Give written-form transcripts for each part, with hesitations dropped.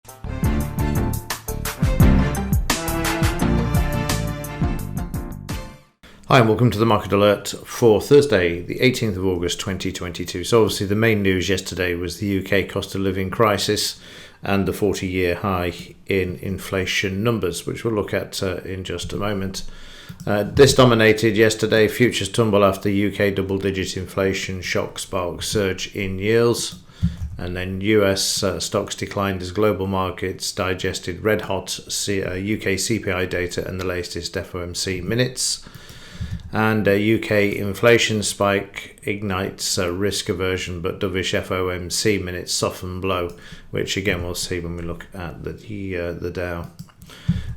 Hi and welcome to the Market Alert for Thursday, the 18th of August 2022. So obviously the main news yesterday was the UK cost of living crisis and the 40-year high in inflation numbers, which we'll look at in just a moment. This dominated yesterday. Futures tumble after UK double-digit inflation shock sparks surge in yields. And then US stocks declined as global markets digested red-hot UK CPI data and the latest FOMC minutes. And UK inflation spike ignites risk aversion, but dovish FOMC minutes soften blow, which again we'll see when we look at the Dow.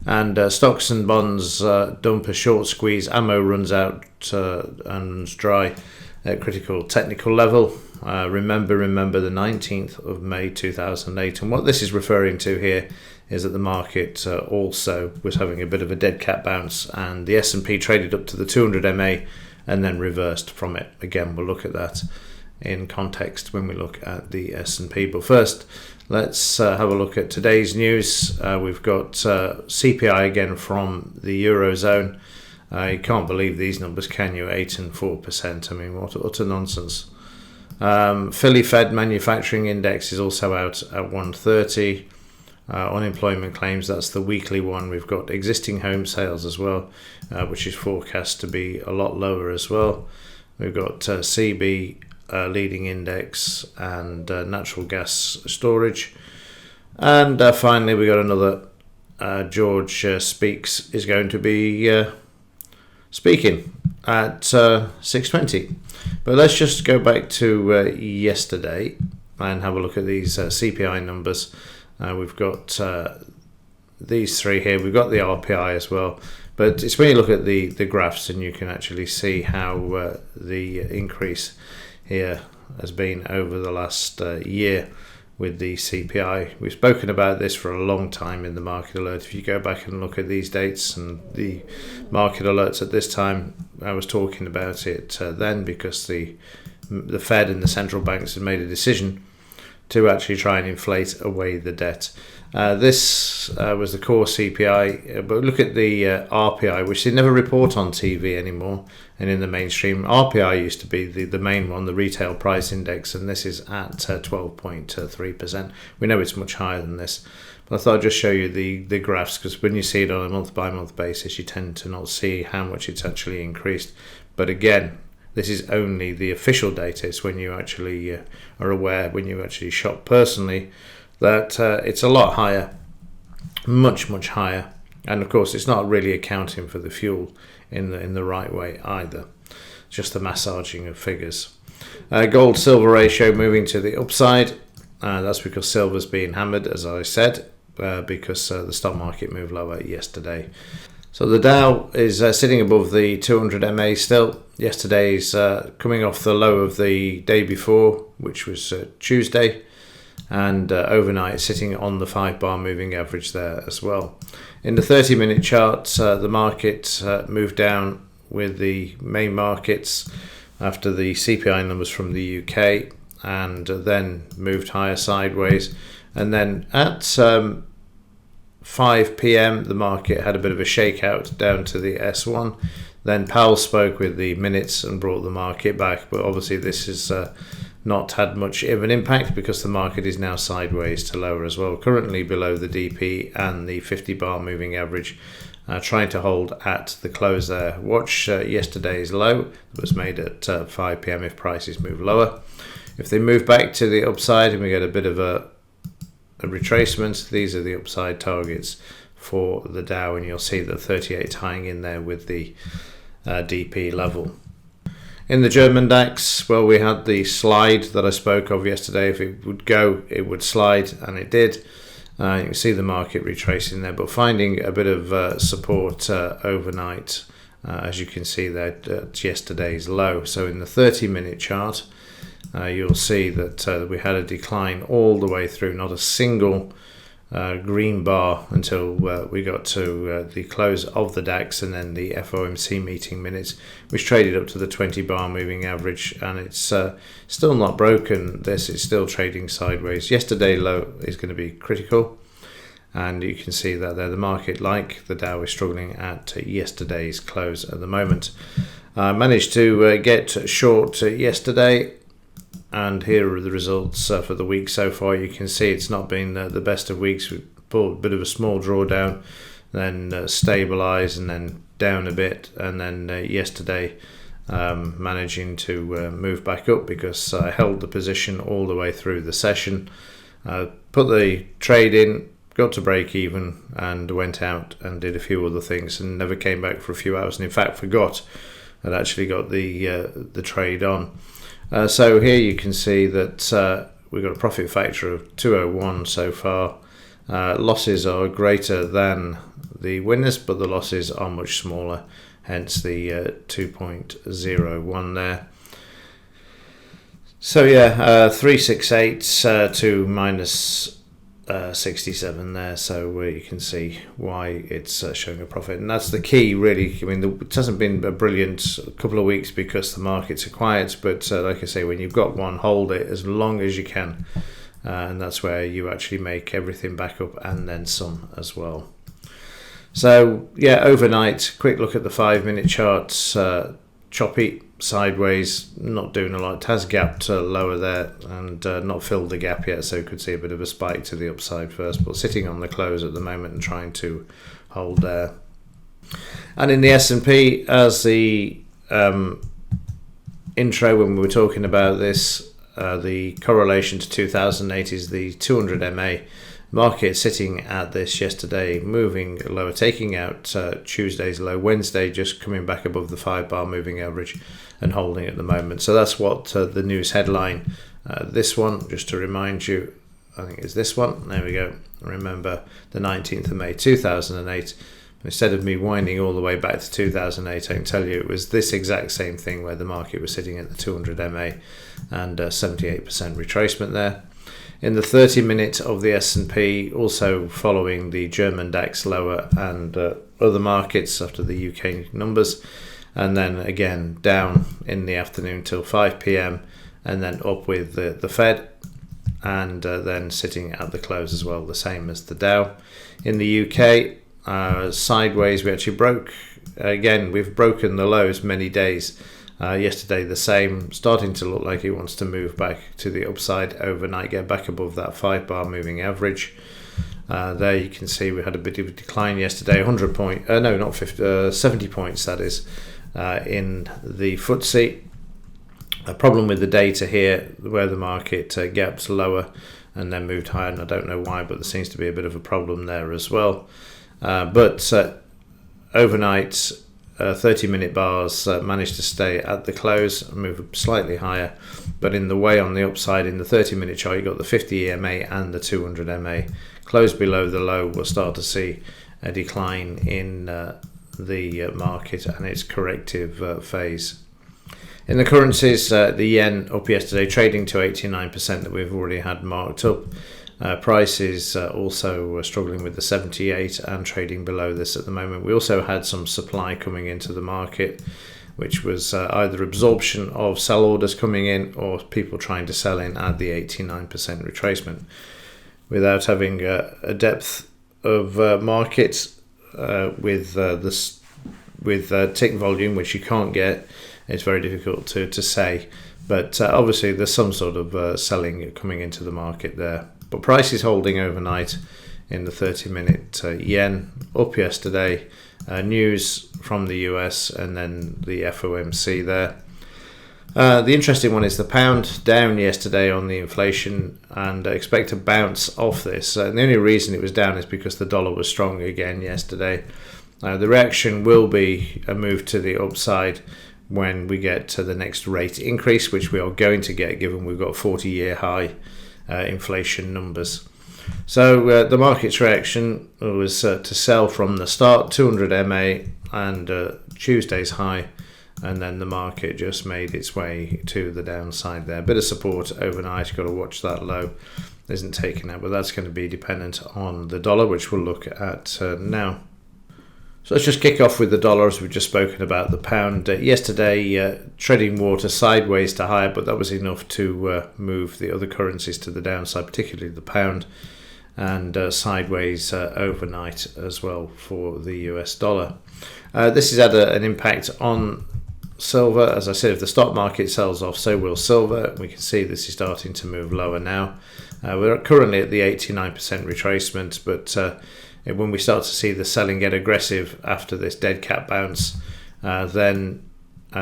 And stocks and bonds dump a short squeeze. Ammo runs out and runs dry at critical technical level. Remember the 19th of May 2008. And what this is referring to here is that the market also was having a bit of a dead cat bounce, and the S&P traded up to the 200 MA and then reversed from it. Again, we'll look at that in context when we look at the S&P. But first, let's have a look at today's news. We've got CPI again from the Eurozone. You can't believe these numbers, can you? 8 and 4%. I mean, what utter nonsense. Philly Fed manufacturing index is also out at 130. Unemployment claims, that's the weekly one. We've got existing home sales as well, which is forecast to be a lot lower as well. We've got CB leading index and natural gas storage. And finally, we got another George Speaks is going to be speaking at 6:20. But let's just go back to yesterday and have a look at these CPI numbers. We've got these three here. We've got the RPI as well. But it's when you look at the graphs and you can actually see how the increase here has been over the last year with the CPI. We've spoken about this for a long time in the Market Alert. If you go back and look at these dates and the Market Alerts at this time, I was talking about it then because the Fed and the central banks had made a decision to actually try and inflate away the debt. This was the core CPI, but look at the RPI, which they never report on TV anymore, and in the mainstream. RPI used to be the main one, the retail price index, and this is at 12.3%. We know it's much higher than this, but I thought I'd just show you the graphs, because when you see it on a month-by-month basis, you tend to not see how much it's actually increased. But again, this is only the official data. It's when you actually are aware, when you actually shop personally, that it's a lot higher, much higher. And of course, it's not really accounting for the fuel in the right way either. Just the massaging of figures. Gold-silver ratio moving to the upside. That's because silver's being hammered, as I said, because the stock market moved lower yesterday. So the Dow is sitting above the 200 MA still. Yesterday's coming off the low of the day before, which was Tuesday, and overnight sitting on the 5-bar moving average there as well. In the 30-minute chart, the market moved down with the main markets after the CPI numbers from the UK, and then moved higher sideways. And then at 5 p.m. the market had a bit of a shakeout down to the S1. Then Powell spoke with the minutes and brought the market back, but obviously this has not had much of an impact because the market is now sideways to lower as well, currently below the DP and the 50-bar moving average, trying to hold at the close there. Watch yesterday's low that was made at 5 p.m. if prices move lower. If they move back to the upside and we get a bit of a retracement, these are the upside targets for the Dow, and you'll see that 38 tying in there with the DP level. In the German DAX, well, we had the slide that I spoke of yesterday. If it would go, it would slide, and it did. You can see the market retracing there, but finding a bit of support overnight, as you can see there at yesterday's low. So in the 30-minute chart, you'll see that we had a decline all the way through, not a single green bar until we got to the close of the DAX and then the FOMC meeting minutes, which traded up to the 20-bar moving average, and it's still not broken this. It's still trading sideways. Yesterday low is going to be critical. and you can see that there the market, like the Dow, is struggling at yesterday's close at the moment. I managed to get short yesterday, and here are the results for the week so far. You can see it's not been the best of weeks. We pulled a bit of a small drawdown, then stabilised, and then down a bit, and then yesterday managing to move back up because I held the position all the way through the session. Put the trade in, got to break even, and went out and did a few other things, and never came back for a few hours, and in fact forgot I'd actually got the trade on. So here you can see that we've got a profit factor of 201 so far. Losses are greater than the winners, but the losses are much smaller, hence the 2.01 there. So yeah, 368 to minus 67 there, so you can see why it's showing a profit, and that's the key really. I mean, it hasn't been a brilliant couple of weeks because the markets are quiet, but like I say, when you've got one, hold it as long as you can, and that's where you actually make everything back up and then some as well. So yeah, overnight, quick look at the 5-minute charts. Choppy, sideways, not doing a lot. It has gapped lower there and not filled the gap yet, so you could see a bit of a spike to the upside first, but sitting on the close at the moment and trying to hold there. And in the S&P, as the intro when we were talking about this, the correlation to 2008 is the 200 MA. Market sitting at this yesterday, moving lower, taking out Tuesday's low, Wednesday just coming back above the 5-bar moving average and holding at the moment. So that's what the news headline, this one, just to remind you, I think is this one. There we go. Remember the 19th of May 2008. Instead of me winding all the way back to 2008, I can tell you it was this exact same thing where the market was sitting at the 200 MA and 78% retracement there. In the 30-minute of the S&P, also following the German DAX lower and other markets after the UK numbers, and then again down in the afternoon till 5 p.m, and then up with the Fed, and then sitting at the close as well, the same as the Dow. In the UK, sideways, we actually broke, again, we've broken the lows many days. Yesterday the same, starting to look like it wants to move back to the upside overnight, get back above that 5-bar moving average. There you can see we had a bit of a decline yesterday, 70 points that is, in the FTSE. A problem with the data here where the market gaps lower and then moved higher, and I don't know why, but there seems to be a bit of a problem there as well. But overnight, 30-minute bars managed to stay at the close and move slightly higher, but in the way on the upside in the 30-minute chart, you got the 50 EMA and the 200 MA. Close below the low, we'll start to see a decline in the market and its corrective phase. In the currencies, the yen up yesterday, trading to 89% that we've already had marked up. Prices also struggling with the 78 and trading below this at the moment. We also had some supply coming into the market, which was either absorption of sell orders coming in or people trying to sell in at the 89% retracement. Without having a depth of markets with tick volume, which you can't get, it's very difficult to say. But obviously there's some sort of selling coming into the market there. But price is holding overnight in the 30-minute yen, up yesterday. News from the US and then the FOMC there. The interesting one is the pound, down yesterday on the inflation, and expect to bounce off this. And the only reason it was down is because the dollar was strong again yesterday. The reaction will be a move to the upside when we get to the next rate increase, which we are going to get given we've got 40-year high inflation numbers. So the market's reaction was to sell from the start, 200 MA and Tuesday's high, and then the market just made its way to the downside there. Bit of support overnight, got to watch that low, isn't taken out, but that's going to be dependent on the dollar, which we'll look at now. So let's just kick off with the dollar, as we've just spoken about the pound. Yesterday, treading water sideways to higher, but that was enough to move the other currencies to the downside, particularly the pound. and sideways overnight as well for the US dollar. This has had an impact on silver. As I said, if the stock market sells off, so will silver. We can see this is starting to move lower now. We're currently at the 89% retracement, but when we start to see the selling get aggressive after this dead cat bounce, then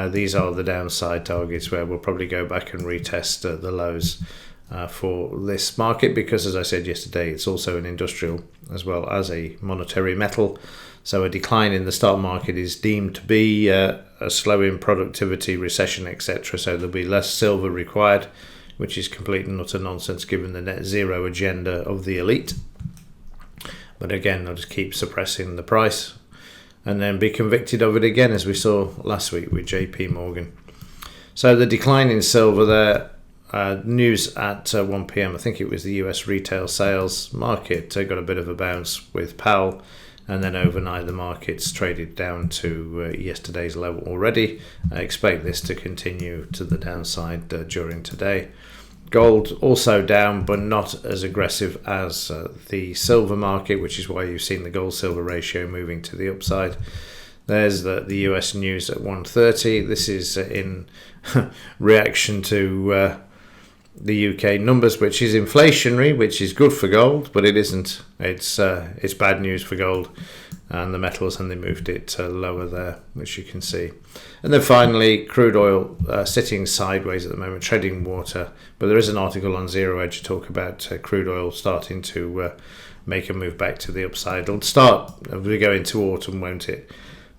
these are the downside targets where we'll probably go back and retest the lows for this market, because as I said yesterday, it's also an industrial as well as a monetary metal. So a decline in the stock market is deemed to be a slowing productivity, recession, etc. So there'll be less silver required, which is complete and utter nonsense given the net zero agenda of the elite. But again, they'll just keep suppressing the price and then be convicted of it again, as we saw last week with JP Morgan. So the decline in silver there, news at 1 p.m, I think it was the US retail sales market got a bit of a bounce with Powell, and then overnight the markets traded down to yesterday's level already. I expect this to continue to the downside during today. Gold also down, but not as aggressive as the silver market, which is why you've seen the gold-silver ratio moving to the upside. There's the US news at 1:30. This is in reaction to the UK numbers, which is inflationary, which is good for gold, but it isn't. It's bad news for gold and the metals, and they moved it lower there, which you can see. And then finally, crude oil sitting sideways at the moment, treading water. But there is an article on Zero Edge to talk about crude oil starting to make a move back to the upside. It'll start as we go into autumn, won't it?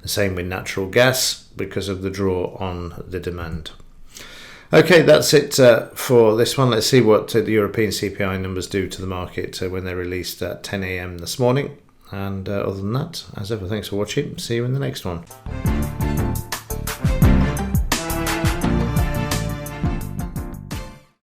The same with natural gas because of the draw on the demand. Okay, that's it for this one. Let's see what the European CPI numbers do to the market when they're released at 10 a.m. this morning. And other than that, as ever, thanks for watching. See you in the next one.